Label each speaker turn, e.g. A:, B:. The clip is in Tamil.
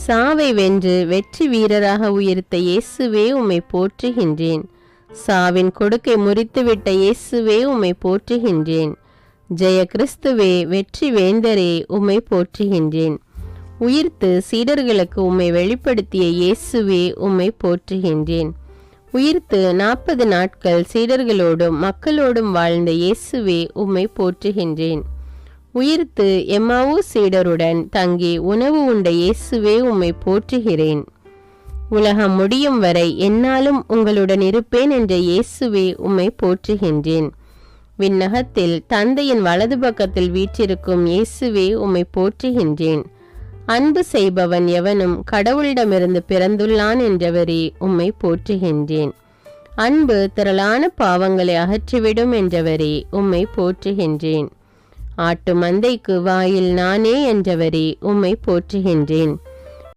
A: சாவை வென்று வெற்றி வீரராக உயிர்த்த இயேசுவே உம்மை போற்றுகின்றேன். சாவின் கொடுக்கை முறித்துவிட்ட இயேசுவே உம்மை போற்றுகின்றேன். ஜெய கிறிஸ்துவே, வெற்றி வேந்தரே, உம்மை போற்றுகின்றேன். உயிர்த்து சீடர்களுக்கு உம்மை வெளிப்படுத்திய இயேசுவே உம்மை போற்றுகின்றேன். உயிர்த்து 40 நாட்கள் சீடர்களோடும் மக்களோடும் வாழ்ந்த இயேசுவே உம்மை போற்றுகின்றேன். உயிர்த்து எம்மாவூஸ் சீடருடன் தங்கி உணவு உண்ட இயேசுவே உம்மை போற்றுகிறேன். உலகம் முடியும் வரை என்னாலும் உங்களுடன் இருப்பேன் என்ற இயேசுவே உம்மை போற்றுகின்றேன். விண்ணகத்தில் தந்தையின் வலது பக்கத்தில் வீற்றிருக்கும் இயேசுவே உம்மை போற்றுகின்றேன். அன்பு செய்பவன் எவனும் கடவுளிடமிருந்து பிறந்துள்ளான் என்றவரே உம்மை போற்றுகின்றேன். அன்பு திரளான பாவங்களை அகற்றிவிடும் என்றவரே உம்மை போற்றுகின்றேன். ஆட்டு மந்தைக்கு வாயில் நானே என்றவரே உம்மை போற்றுகின்றேன்.